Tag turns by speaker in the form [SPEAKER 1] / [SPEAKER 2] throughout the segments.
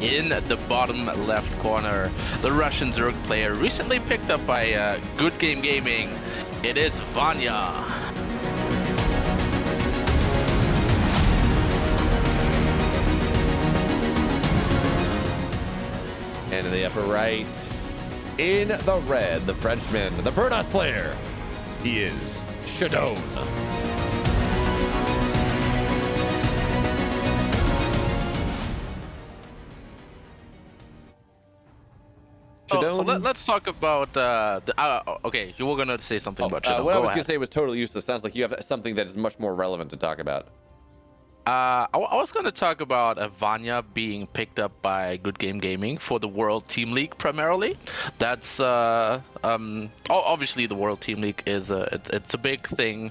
[SPEAKER 1] in the bottom left corner, the Russian Zerg player recently picked up by Good Game Gaming. It is Vanya.
[SPEAKER 2] And in the upper right, in the red, the Frenchman, the Protoss player, he is ShaDoWn.
[SPEAKER 1] So let's talk about okay, you were gonna say something about ShaDoWn.
[SPEAKER 2] What I was gonna say was totally useless. Sounds like you have something that is much more relevant to talk about.
[SPEAKER 1] I was gonna talk about Vanya being picked up by Good Game Gaming for the World Team League primarily. That's obviously the World Team League is it's a big thing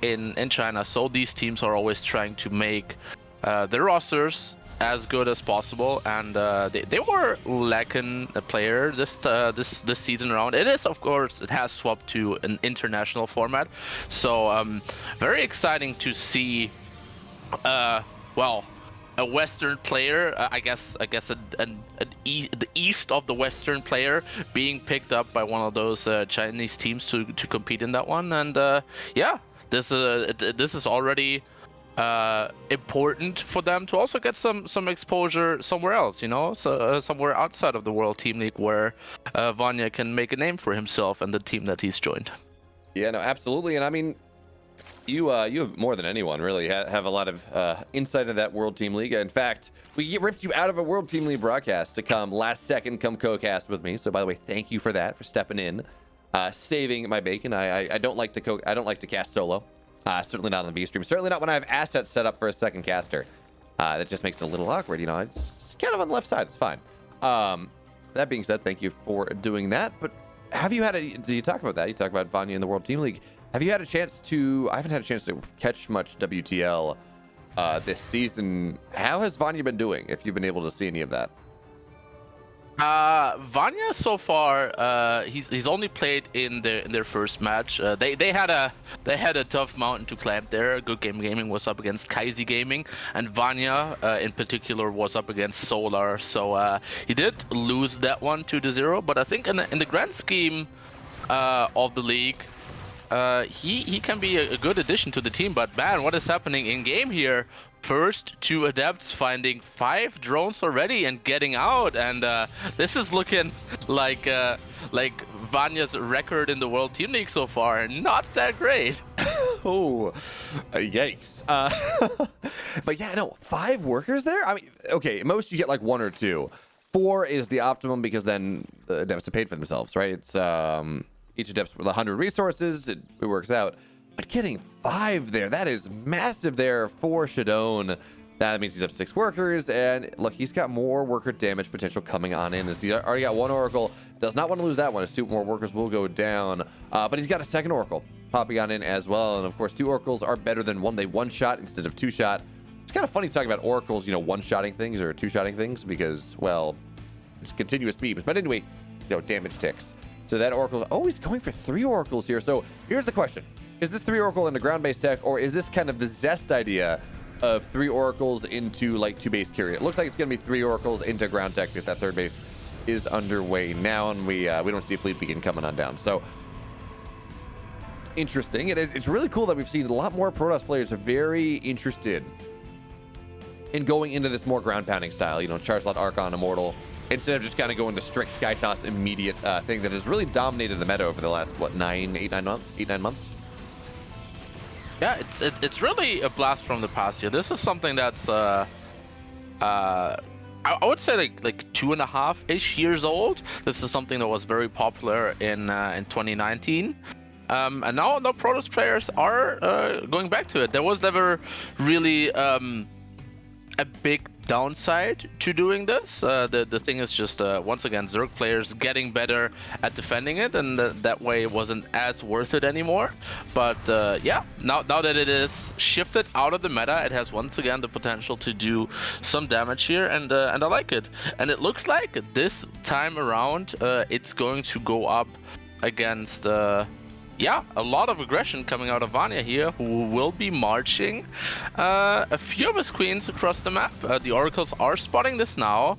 [SPEAKER 1] in China. So these teams are always trying to make their rosters as good as possible, and they were lacking a player this season around. It is, of course, it has swapped to an international format, so very exciting to see. Well, a Western player, I guess the east of the Western player being picked up by one of those Chinese teams to compete in that one, and yeah, this is already important for them to also get some exposure somewhere else, you know, so somewhere outside of the World Team League where Vanya can make a name for himself and the team that he's joined.
[SPEAKER 2] Yeah, no, absolutely, and I mean, you have more than anyone really have a lot of insight into that World Team League. In fact, we ripped you out of a World Team League broadcast to come last second come co-cast with me. So by the way, thank you for that, for stepping in, saving my bacon. I don't like to cast solo. Certainly not on the V stream. Certainly not when I have assets set up for a second caster. That just makes it a little awkward, you know. It's kind of on the left side. It's fine. That being said, thank you for doing that. But have you had did you talk about that? You talk about Vanya in the World Team League. Have you had a chance to? I haven't had a chance to catch much WTL this season. How has Vanya been doing? If you've been able to see any of that.
[SPEAKER 1] Vanya so far, he's only played in their first match. They had a tough mountain to climb there. Good Game Gaming was up against Kaisi Gaming, and Vanya in particular was up against Solar. So he did lose that one 2-0. But I think in the grand scheme of the league, he can be a good addition to the team. But man, what is happening in game here? First 2 adepts finding 5 drones already and getting out, and this is looking like Vanya's record in the World Team League so far. Not that great.
[SPEAKER 2] Oh, yikes. But yeah, no, 5 workers there? I mean, okay, most you get like 1 or 2. 4 is the optimum because then the adepts have paid for themselves, right? It's each adept's with 100 resources. It works out. But getting 5 there, that is massive there for ShaDoWn. That means he's up 6 workers, and look, he's got more worker damage potential coming on in. As he's already got 1 Oracle, does not want to lose that one. His 2 more workers will go down, but he's got a 2nd Oracle popping on in as well. And of course, 2 Oracles are better than one. They one-shot instead of 2-shot. It's kind of funny talking about Oracles, you know, one-shotting things or 2-shotting things because, well, it's continuous beams. But anyway, you know, damage ticks. So that Oracle, oh, he's going for 3 Oracles here. So here's the question. Is this 3 Oracle into ground-based tech, or is this kind of the Zest idea of 3 Oracles into like 2 base carrier? It looks like it's going to be 3 Oracles into ground tech because that 3rd base is underway now, and we don't see Fleet Beacon coming on down. So interesting. It's really cool that we've seen a lot more Protoss players are very interested in going into this more ground pounding style. You know, Charge Lot, Archon, Immortal, instead of just kind of going to strict Sky Toss immediate thing that has really dominated the meta over the last what 8-9 months.
[SPEAKER 1] Yeah, it's really a blast from the past here. This is something that's I would say like 2.5-ish years old. This is something that was very popular in 2019. And now the Protoss players are going back to it. There was never really a big downside to doing this. The thing is just once again Zerg players getting better at defending it, and that way it wasn't as worth it anymore. But yeah, now that it is shifted out of the meta, it has once again the potential to do some damage here, and I like it. And it looks like this time around it's going to go up against yeah, a lot of aggression coming out of Vanya here, who will be marching a few of his queens across the map. The oracles are spotting this now.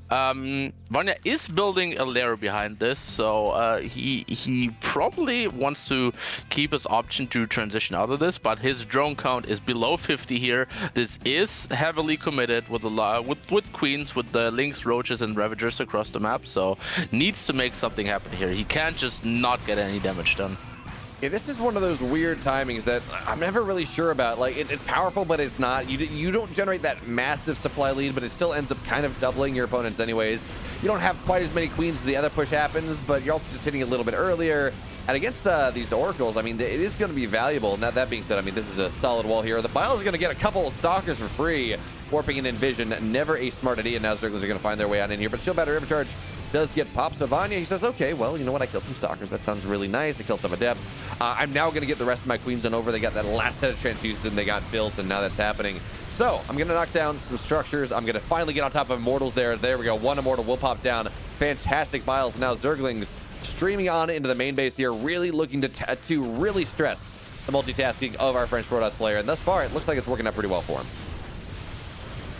[SPEAKER 1] Vanya is building a lair behind this, so he probably wants to keep his option to transition out of this, but his drone count is below 50 here. This is heavily committed with a lot with queens, with the lynx, roaches, and ravagers across the map, so needs to make something happen here. He can't just not get any damage done.
[SPEAKER 2] Yeah, this is one of those weird timings that I'm never really sure about. Like, it's powerful, but it's not. You don't generate that massive supply lead, but it still ends up kind of doubling your opponents anyways. You don't have quite as many queens as the other push happens, but you're also just hitting a little bit earlier. And against these oracles, I mean, it is going to be valuable. Now, that being said, I mean, this is a solid wall here. The Biles are going to get a couple of stalkers for free. Warping and Envision, never a smart idea. Now Zerglings are going to find their way on in here, but Shield Battery Overcharge does get popped. So Vanya, he says, okay, well, you know what? I killed some stalkers. That sounds really nice. I killed some adepts. I'm now going to get the rest of my queens on over. They got that last set of transfuses and they got built, and now that's happening. So I'm going to knock down some structures. I'm going to finally get on top of immortals there. There we go. One immortal will pop down. Fantastic Biles. Now Zerglings streaming on into the main base here, really looking to really stress the multitasking of our French Protoss player. And thus far, it looks like it's working out pretty well for him.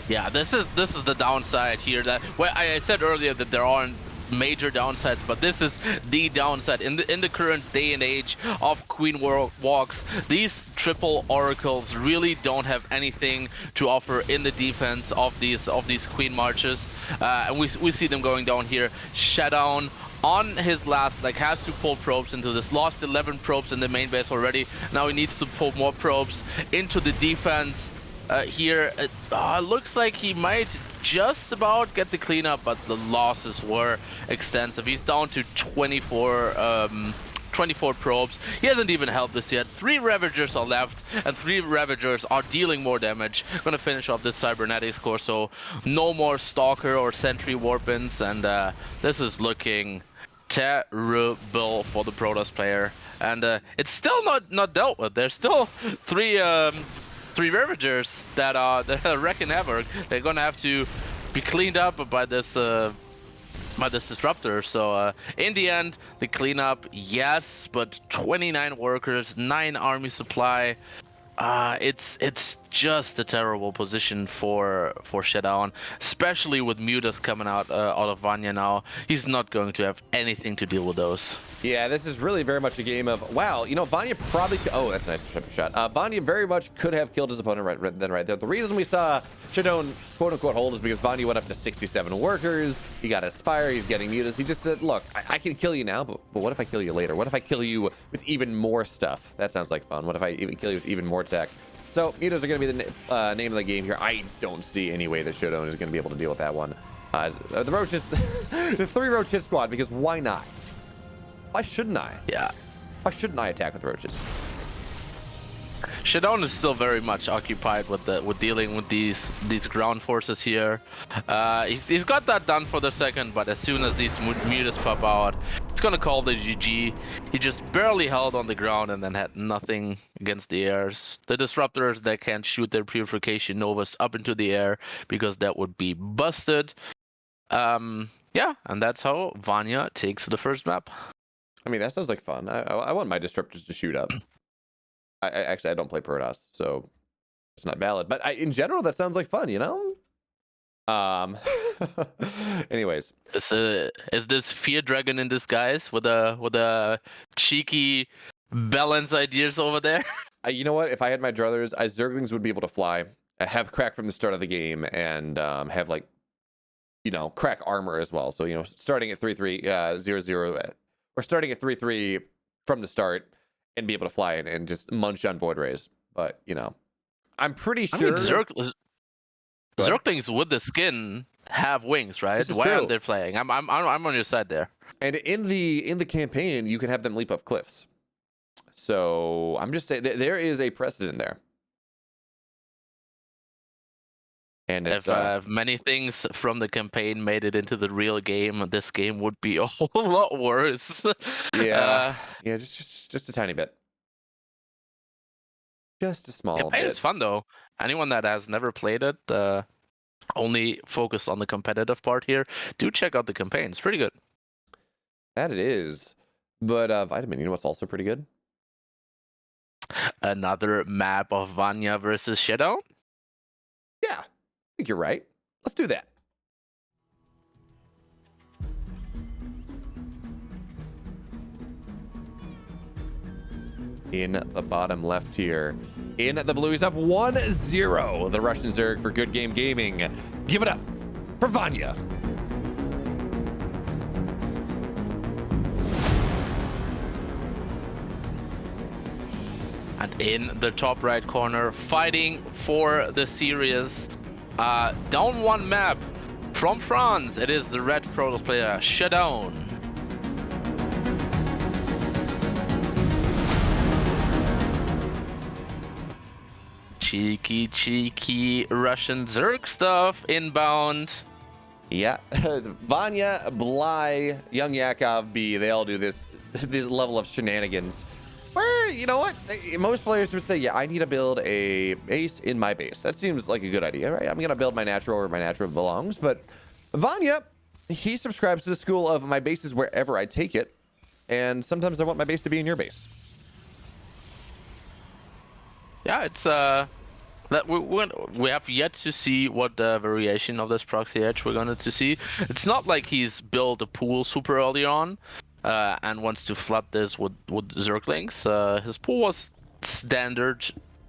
[SPEAKER 1] Yeah, this is the downside here. That, well, I said earlier that there aren't major downsides, but this is the downside in the current day and age of Queen walks. These triple oracles really don't have anything to offer in the defense of these Queen marches, and we see them going down here. ShaDoWn on his last, like, has to pull probes into this. Lost 11 probes in the main base already. Now he needs to pull more probes into the defense. Here, it looks like he might just about get the cleanup, but the losses were extensive. He's down to 24 probes. He hasn't even held this yet. 3 Ravagers are left, and 3 Ravagers are dealing more damage. Gonna finish off this Cybernetics core, so no more Stalker or Sentry Warpins, and this is looking terrible for the Protoss player. And it's still not dealt with. There's still 3 Ravagers that are wrecking havoc. They're gonna have to be cleaned up by this disruptor. So in the end, the cleanup, yes, but 29 workers, 9 army supply. It's just a terrible position for ShaDoWn, especially with Mutas coming out of Vanya now. He's not going to have anything to deal with those.
[SPEAKER 2] Yeah, this is really very much a game of, wow, you know, Vanya probably, oh, that's a nice triple shot. Vanya very much could have killed his opponent right there. The reason we saw ShaDoWn quote unquote hold is because Vanya went up to 67 workers. He got Aspire, he's getting Mutas. He just said, look, I can kill you now, but what if I kill you later? What if I kill you with even more stuff? That sounds like fun. What if I even kill you with even more tech? So Mutas are going to be the name of the game here. I don't see any way that ShaDoWn is going to be able to deal with that one. The roaches, the 3 roach hit squad, because why not? Why shouldn't I?
[SPEAKER 1] Yeah.
[SPEAKER 2] Why shouldn't I attack with roaches?
[SPEAKER 1] ShaDoWn is still very much occupied with dealing with these ground forces here. He's got that done for the second, but as soon as these Mutas pop out, it's gonna call the GG. He just barely held on the ground and then had nothing against the airs. The disruptors, they can't shoot their purification novas up into the air because that would be busted. Yeah, and that's how Vanya takes the first map.
[SPEAKER 2] I mean, that sounds like fun. I want my disruptors to shoot up. I don't play Protoss, so it's not valid. But in general, that sounds like fun, you know? Anyways.
[SPEAKER 1] Is this Fear Dragon in disguise with a cheeky balance ideas over there?
[SPEAKER 2] You know what? If I had my druthers, Zerglings would be able to fly, have crack from the start of the game, and have, like, you know, crack armor as well. So, you know, starting at 3-3-0-0, or starting at 3-3 from the start, and be able to fly and just munch on Void Rays. But, you know, I'm pretty sure...
[SPEAKER 1] I mean, Zerglings with the skin have wings, right? Why aren't they flying? I'm on your side there.
[SPEAKER 2] And in the campaign, you can have them leap off cliffs. So I'm just saying there is a precedent there. And it's,
[SPEAKER 1] if many things from the campaign made it into the real game, this game would be a whole lot worse.
[SPEAKER 2] Yeah, yeah, just a tiny bit. Just a small bit.
[SPEAKER 1] It's fun though. Anyone that has never played it, only focus on the competitive part here, do check out the campaign. It's pretty good.
[SPEAKER 2] That it is. But Vitamin, you know what's also pretty good?
[SPEAKER 1] Another map of Vanya versus ShaDoWn?
[SPEAKER 2] Yeah, I think you're right. Let's do that. In the bottom left here. In the blue, he's up 1-0. The Russian Zerg for Good Game Gaming. Give it up for Vanya.
[SPEAKER 1] And in the top right corner, fighting for the series. Down one map from France, it is the red Protoss player, ShaDoWn. Cheeky Russian Zerg stuff inbound.
[SPEAKER 2] Yeah, Vanya, Bly, Young Yakov, B, they all do this level of shenanigans. Where, you know what? Most players would say, yeah, I need to build a base in my base. That seems like a good idea, right? I'm going to build my natural where my natural belongs. But Vanya, he subscribes to the school of my base is wherever I take it. And sometimes I want my base to be in your base.
[SPEAKER 1] Yeah, it's that we have yet to see what variation of this proxy edge we're going to see. It's not like he's built a pool super early on and wants to flood this with Zerglings. His pool was standard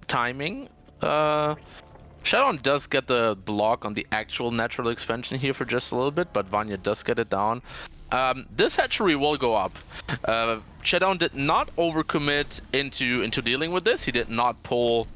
[SPEAKER 1] timing. ShaDoWn does get the block on the actual natural expansion here for just a little bit, but Vanya does get it down. This hatchery will go up. ShaDoWn did not overcommit into dealing with this. He did not pull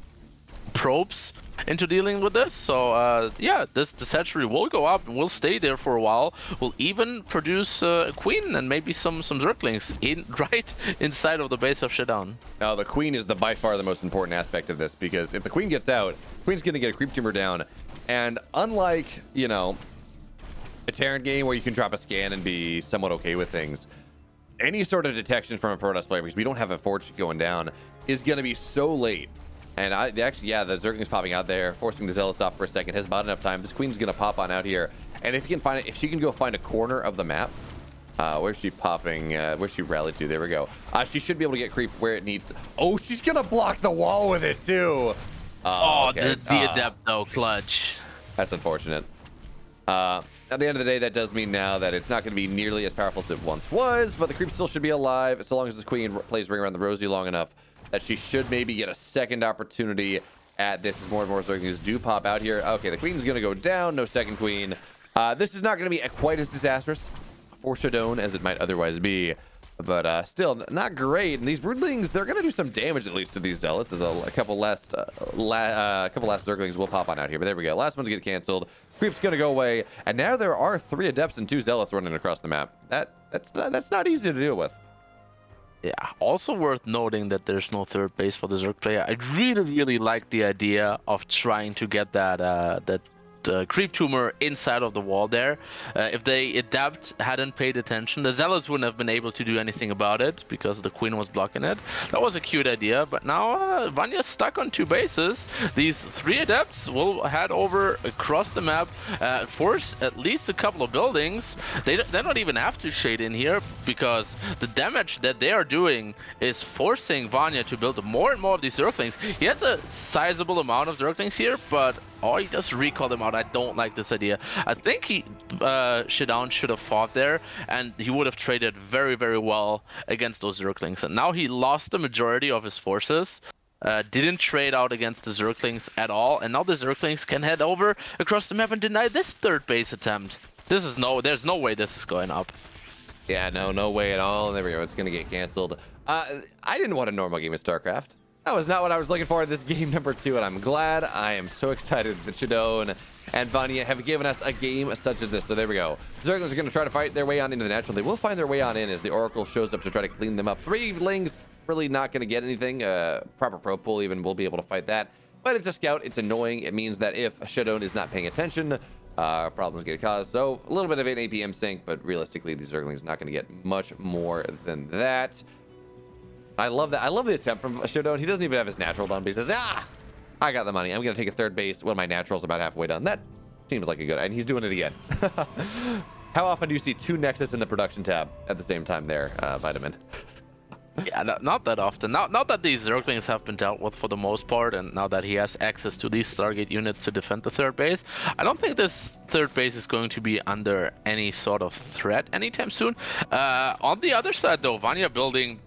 [SPEAKER 1] probes into dealing with this. So yeah, this hatchery will go up and will stay there for a while. Will even produce a queen and maybe some Zerglings right inside of the base of ShaDoWn.
[SPEAKER 2] Now, the queen is by far the most important aspect of this, because if the queen gets out, queen's going to get a creep tumor down. And unlike, you know, a Terran game where you can drop a scan and be somewhat okay with things, any sort of detection from a Protoss player, because we don't have a forge going down, is going to be so late. And actually, yeah, the Zergling's popping out there, forcing the Zealots off for a second. Has about enough time. This queen's going to pop on out here. And if you can find it, if she can go find a corner of the map, where's she popping? Where's she rallied to? There we go. She should be able to get creep where it needs to. Oh, she's going to block the wall with it, too.
[SPEAKER 1] Okay. The Adepto clutch.
[SPEAKER 2] That's unfortunate. At the end of the day, that does mean now that it's not going to be nearly as powerful as it once was, but the creep still should be alive, so long as this queen plays Ring Around the Rosie long enough that she should maybe get a second opportunity at this as more and more Zerglings do pop out here. Okay, the queen's going to go down. No second queen. This is not going to be quite as disastrous for ShaDoWn as it might otherwise be, but still not great. And these broodlings, they're going to do some damage at least to these zealots, as a couple last Zerglings will pop on out here. But there we go. Last one's get canceled. Creep's going to go away, and now there are 3 adepts and 2 zealots running across the map. That's not easy to deal with.
[SPEAKER 1] Yeah, also worth noting that there's no third base for the Zerg player. I really like the idea of trying to get that creep tumor inside of the wall there. If they Adept hadn't paid attention, the Zealots wouldn't have been able to do anything about it because the Queen was blocking it. That was a cute idea, but now Vanya's stuck on 2 bases. These 3 Adepts will head over across the map, force at least a couple of buildings. They don't even have to shade in here because the damage that they are doing is forcing Vanya to build more and more of these Zerglings. He has a sizable amount of Zerglings here, but he just recalled them out. I don't like this idea. I think ShaDoWn should have fought there, and he would have traded very well against those Zerglings. And now he lost the majority of his forces, didn't trade out against the Zerglings at all, and now the Zerglings can head over across the map and deny this third base attempt. There's no way this is going up.
[SPEAKER 2] Yeah, no way at all. There we go. It's going to get canceled. I didn't want a normal game of StarCraft. That was not what I was looking for in this game number 2, and I'm glad. I am so excited that ShaDoWn and Vanya have given us a game such as this. So there we go. Zerglings are going to try to fight their way on into the natural. They will find their way on in as the Oracle shows up to try to clean them up. 3 Lings really not going to get anything. Proper pro pool even will be able to fight that. But it's a scout. It's annoying. It means that if ShaDoWn is not paying attention, problems get caused. So a little bit of an APM sync, but realistically, these Zerglings are not going to get much more than that. I love that. I love the attempt from ShaDoWn. He doesn't even have his natural done, but he says, I got the money. I'm going to take a third base when my natural's about halfway done. That seems like a good, and he's doing it again. How often do you see 2 Nexus in the production tab at the same time there, Vitamin?
[SPEAKER 1] Yeah, not that often. Now that these Zerglings have been dealt with for the most part, and now that he has access to these Stargate units to defend the third base, I don't think this third base is going to be under any sort of threat anytime soon. On the other side, though, Vanya building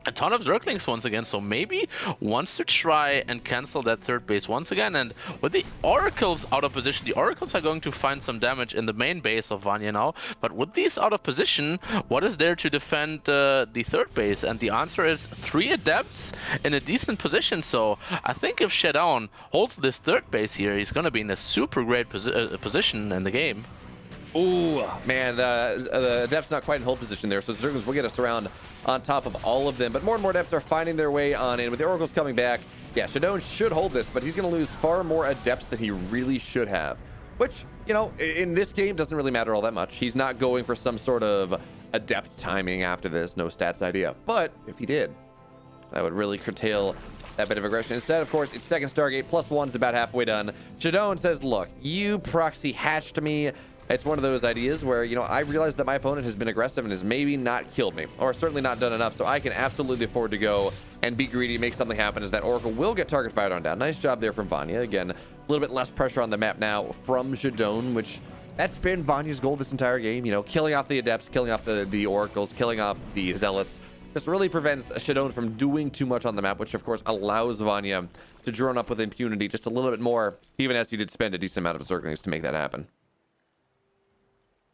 [SPEAKER 1] a ton of Zerglings once again, so maybe wants to try and cancel that third base once again. And with the Oracles out of position, the Oracles are going to find some damage in the main base of Vanya now. But with these out of position, what is there to defend the third base? And the answer is 3 Adepts in a decent position. So I think if ShaDoWn holds this third base here, he's going to be in a super great position in the game.
[SPEAKER 2] Ooh, man, the Adepts not quite in hold position there, so Zerglings will get us around on top of all of them. But more and more Adepts are finding their way on in. With the Oracles coming back, yeah, ShaDoWn should hold this, but he's going to lose far more Adepts than he really should have. Which, you know, in this game doesn't really matter all that much. He's not going for some sort of Adept timing after this, no stats idea. But if he did, that would really curtail that bit of aggression. Instead, of course, it's second Stargate, +1 is about halfway done. ShaDoWn says, look, you proxy hatched me. It's one of those ideas where, you know, I realize that my opponent has been aggressive and has maybe not killed me, or certainly not done enough, so I can absolutely afford to go and be greedy, make something happen, as that Oracle will get target fired on down. Nice job there from Vanya. Again, a little bit less pressure on the map now from ShaDoWn, which that's been Vanya's goal this entire game, you know, killing off the Adepts, killing off the Oracles, killing off the Zealots. This really prevents ShaDoWn from doing too much on the map, which of course allows Vanya to drone up with impunity just a little bit more, even as he did spend a decent amount of Zerglings to make that happen.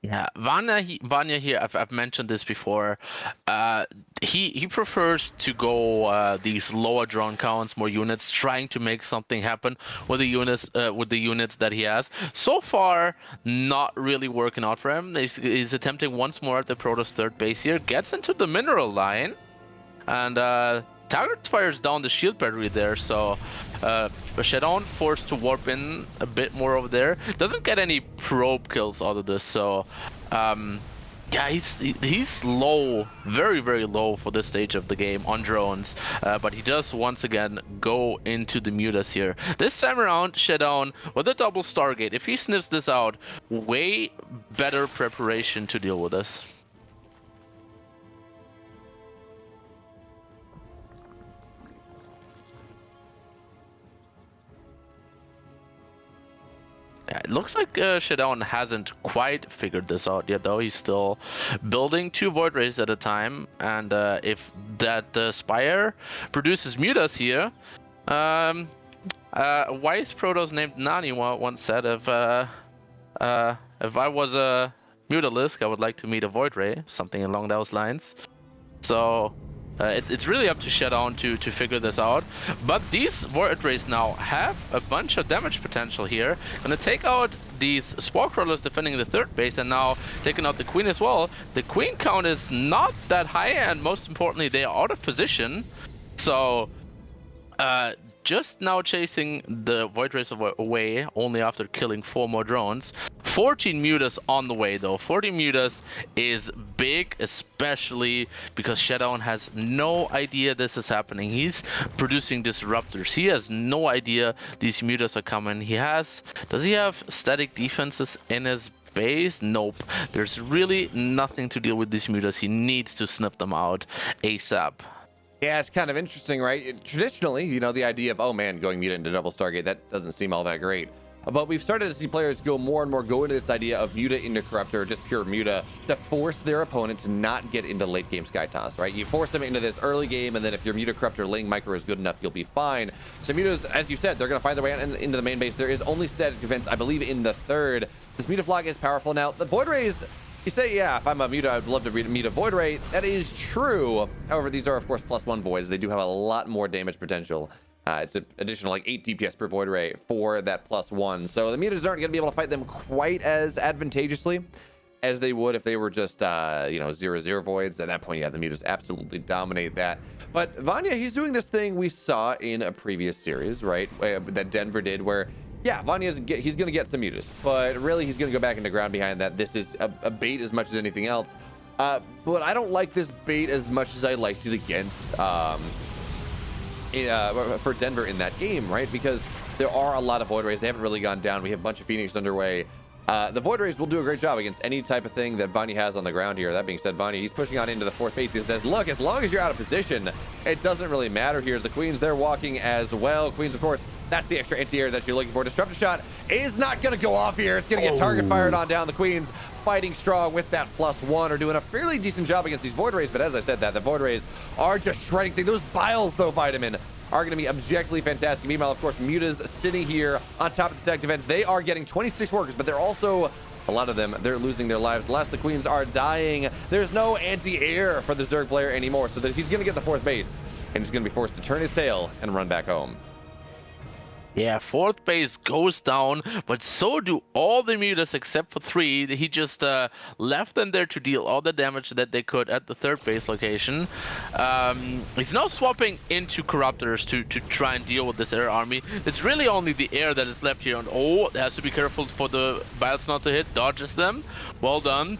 [SPEAKER 1] Yeah, Vanya here, I've mentioned this before. He prefers to go these lower drone counts, more units, trying to make something happen with the units that he has. So far, not really working out for him. He's attempting once more at the Protoss third base here, gets into the mineral line, and target fires down the shield battery there, so ShaDoWn forced to warp in a bit more over there. Doesn't get any probe kills out of this, so yeah, he's low, very, very low for this stage of the game on drones, but he does once again go into the mutas here. This time around, ShaDoWn with a double Stargate, if he sniffs this out, way better preparation to deal with this. Yeah, it looks like ShaDoWn hasn't quite figured this out yet, though. He's still building 2 Void Rays at a time, and if that Spire produces mutas here, a wise Protoss named Naniwa once said, if I was a Mutalisk, I would like to meet a Void Ray, something along those lines. So it's really up to ShaDoWn to figure this out. But these Void Rays now have a bunch of damage potential here. Gonna take out these Spore Crawlers defending the third base, and now taking out the Queen as well. The Queen count is not that high, and most importantly, they are out of position. So just now chasing the Void Rays away, only after killing 4 more drones. 14 mutas on the way, though. 14 mutas is big, especially because ShaDoWn has no idea this is happening. He's producing disruptors. He has no idea these mutas are coming. Does he have static defenses in his base? Nope. There's really nothing to deal with these mutas. He needs to sniff them out ASAP.
[SPEAKER 2] Yeah, it's kind of interesting, right? Traditionally, you know, the idea of, oh man, going muta into double Stargate, that doesn't seem all that great. But we've started to see players go more and more into this idea of muta into corruptor, just pure muta, to force their opponent to not get into late game sky toss, right? You force them into this early game, and then if your muta corruptor ling micro is good enough, you'll be fine. So mutas, as you said, they're going to find their way into the main base. There is only static defense, I believe, in the third. This mutaflog is powerful. Now, the Void Rays, you say, yeah, if I'm a muta, I'd love to meet a Void Ray. That is true. However, these are, of course, +1 voids. They do have a lot more damage potential. It's an additional like 8 DPS per Void Ray for that +1. So the mutas aren't going to be able to fight them quite as advantageously as they would if they were just, you know, 0/0 voids. At that point, yeah, the mutas absolutely dominate that. But Vanya, he's doing this thing we saw in a previous series, right? That Denver did, where, yeah, Vanya's he's going to get some mutas, but really he's going to go back into ground behind that. This is a bait as much as anything else. But I don't like this bait as much as I liked it against for Denver in that game, right? Because there are a lot of Void Rays. They haven't really gone down. We have a bunch of Phoenix underway. The Void Rays will do a great job against any type of thing that Vanya has on the ground here. That being said, Vanya, he's pushing on into the 4th base. He says, look, as long as you're out of position, it doesn't really matter here. The Queens, they're walking as well. Queens, of course, that's the extra anti-air that you're looking for. Disruptor shot is not going to go off here. It's going to get target fired on down. The Queens fighting strong with that +1, are doing a fairly decent job against these Void Rays. But as I said, the Void Rays are just shredding things. Those Biles, though, Vitamin, are going to be objectively fantastic. Meanwhile, of course, Muta's sitting here on top of the stack defense. They are getting 26 workers, but they're also, a lot of them, they're losing their lives. The last the Queens are dying. There's no anti-air for the Zerg player anymore, so that he's going to get the 4th base, and he's going to be forced to turn his tail and run back home.
[SPEAKER 1] Yeah, 4th base goes down, but so do all the Mutas except for 3. He just left them there to deal all the damage that they could at the 3rd base location. He's now swapping into Corruptors to try and deal with this air army. It's really only the air that is left here, and has to be careful for the Biles not to hit. Dodges them. Well done.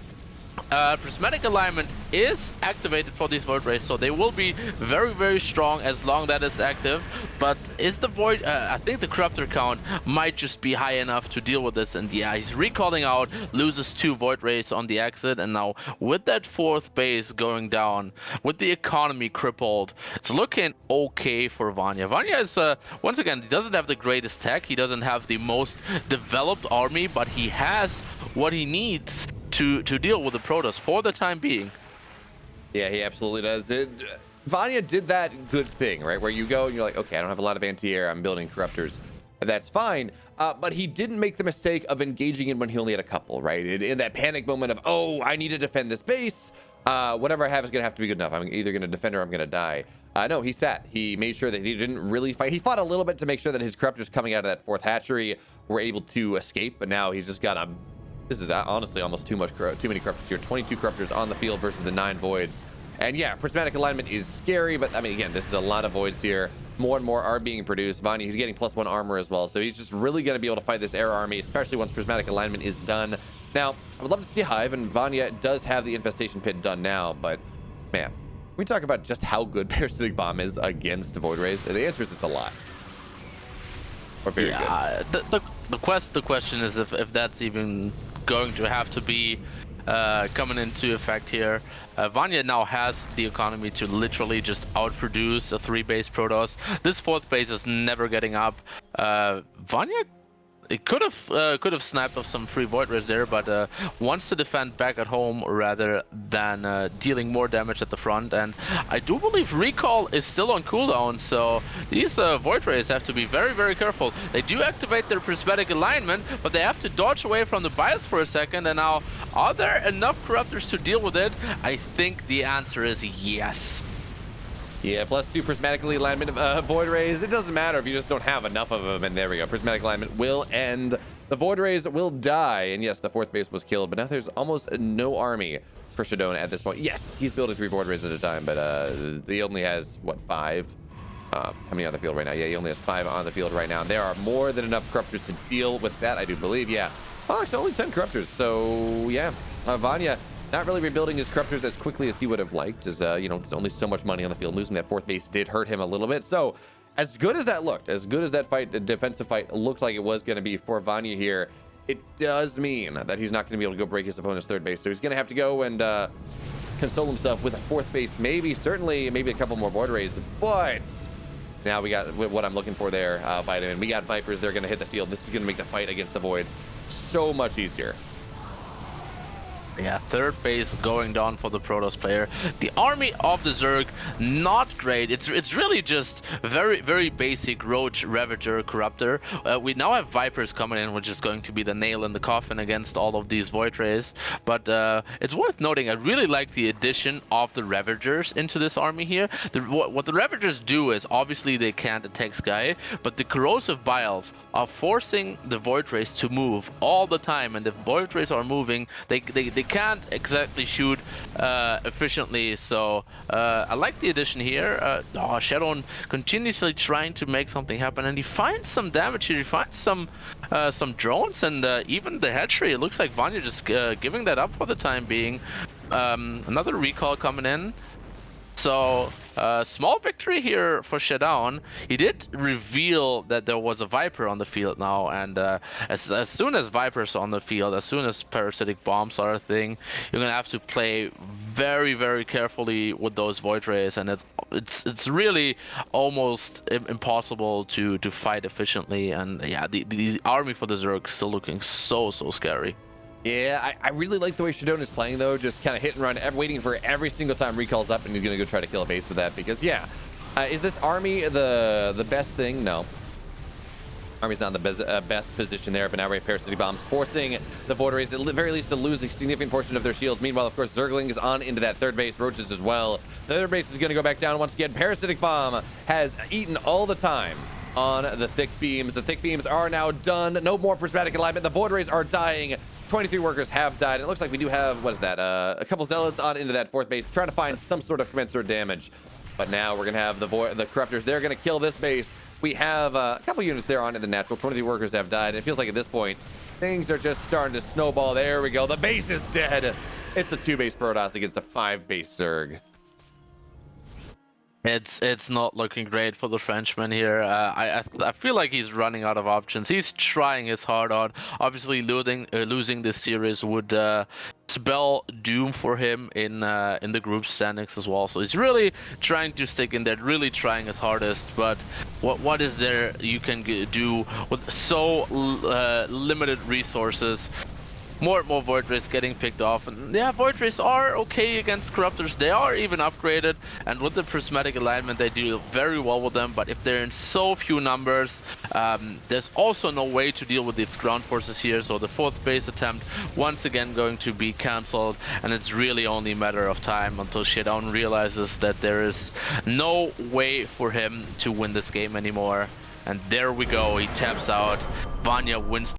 [SPEAKER 1] Prismatic alignment is activated for these Void Rays, so they will be very, very strong as long that it's active. But is the Void, I think the Corruptor count might just be high enough to deal with this. And yeah, he's recalling out, loses 2 Void Rays on the exit, and now with that 4th base going down, with the economy crippled, it's looking okay for Vanya. Vanya is, once again, he doesn't have the greatest tech, he doesn't have the most developed army, but he has what he needs to deal with the Protoss for the time being.
[SPEAKER 2] Yeah, he absolutely does. Vanya did that good thing, right? Where you go and you're like, okay, I don't have a lot of anti-air, I'm building Corruptors. That's fine. But he didn't make the mistake of engaging in when he only had a couple, right? In that panic moment of, oh, I need to defend this base. Whatever I have is going to have to be good enough. I'm either going to defend or I'm going to die. No, he sat. He made sure that he didn't really fight. He fought a little bit to make sure that his Corruptors coming out of that 4th hatchery were able to escape. But now he's just got a... This is honestly almost too many Corruptors here. 22 Corruptors on the field versus the 9 Voids. And yeah, prismatic alignment is scary, but I mean, again, this is a lot of Voids here. More and more are being produced. Vanya, he's getting +1 armor as well, so he's just really going to be able to fight this air army, especially once prismatic alignment is done. Now, I would love to see Hive, and Vanya does have the infestation pit done now, but man, we talk about just how good Parasitic Bomb is against Void Rays. The answer is it's a lot. Or very good.
[SPEAKER 1] The question is if that's even going to have to be coming into effect here. Vanya now has the economy to literally just outproduce a 3-base Protoss. This 4th base is never getting up. Vanya, it could have sniped off some free Void Rays there, but wants to defend back at home rather than dealing more damage at the front. And I do believe recall is still on cooldown, so these Void Rays have to be very, very careful. They do activate their prismatic alignment, but they have to dodge away from the Biles for a second. And now, are there enough Corruptors to deal with it? I think the answer is yes.
[SPEAKER 2] Yeah, +2 prismatic alignment Void Rays. It doesn't matter if you just don't have enough of them. And there we go. Prismatic alignment will end. The Void Rays will die. And yes, the 4th base was killed, but now there's almost no army for ShaDoWn at this point. Yes, he's building 3 Void Rays at a time, but he only has, what, 5? How many on the field right now? Yeah, he only has 5 on the field right now. And there are more than enough Corruptors to deal with that, I do believe. Yeah. Oh, it's only 10 Corruptors. So, yeah. Vanya not really rebuilding his Corruptors as quickly as he would have liked, as, you know, there's only so much money on the field. Losing that 4th base did hurt him a little bit. So, as good as that looked, as good as that fight, the defensive fight looked like it was going to be for Vanya here, it does mean that he's not going to be able to go break his opponent's 3rd base. So, he's going to have to go and console himself with a 4th base, maybe a couple more Void Rays. But now we got what I'm looking for there, Vitamin. We got Vipers. They're going to hit the field. This is going to make the fight against the Voids so much easier.
[SPEAKER 1] Yeah, 3rd base going down for the Protoss player. The army of the Zerg, not great. It's really just very, very basic Roach, Ravager, Corruptor. We now have Vipers coming in, which is going to be the nail in the coffin against all of these Void Rays. But it's worth noting, I really like the addition of the Ravagers into this army here. What the Ravagers do is, obviously they can't attack Sky, but the Corrosive Biles are forcing the Void Rays to move all the time. And if Void Rays are moving, they can't exactly shoot efficiently, so I like the addition here. ShaDoWn continuously trying to make something happen, and he finds some damage here. He finds some drones, and even the hatchery. It looks like Vanya just giving that up for the time being. Another recall coming in. So, small victory here for ShaDoWn. He did reveal that there was a Viper on the field now, and as soon as Vipers on the field, as soon as parasitic bombs are a thing, you're gonna have to play very, very carefully with those Void Rays, and it's really almost impossible to fight efficiently. And yeah, the army for the Zerg is still looking so scary.
[SPEAKER 2] Yeah, I really like the way ShaDoWn is playing, though. Just kind of hit and run, waiting for every single time recalls up, and he's going to go try to kill a base with that. Because, yeah, is this army the best thing? No. Army's not in the best position there, but now we have Parasitic Bombs, forcing the Void Rays, at the very least, to lose a significant portion of their shields. Meanwhile, of course, Zergling is on into that third base, Roaches as well. The third base is going to go back down once again. Parasitic Bomb has eaten all the time on the Thick Beams. The Thick Beams are now done. No more prismatic alignment. The Void Rays are dying. 23 workers have died. It looks like we do have, what is that, a couple Zealots on into that fourth base, trying to find some sort of commensurate damage. But now we're going to have the Corruptors. They're going to kill this base. We have a couple units there on in the natural. 23 workers have died. It feels like at this point, things are just starting to snowball. There we go. The base is dead. It's a 2-base Protoss against a 5-base Zerg.
[SPEAKER 1] It's not looking great for the Frenchman here. I feel like he's running out of options. He's trying his heart out. Obviously, losing this series would spell doom for him in the group standings as well. So he's really trying to stick in there, really trying his hardest. But what is there you can do with so limited resources? More and more Void Rays getting picked off, and yeah, Void Rays are okay against Corruptors. They are even upgraded, and with the prismatic alignment, they deal very well with them. But if they're in so few numbers, there's also no way to deal with its ground forces here. So the fourth base attempt once again going to be cancelled, and it's really only a matter of time until ShaDoWn realizes that there is no way for him to win this game anymore. And there we go. He taps out. Vanya wins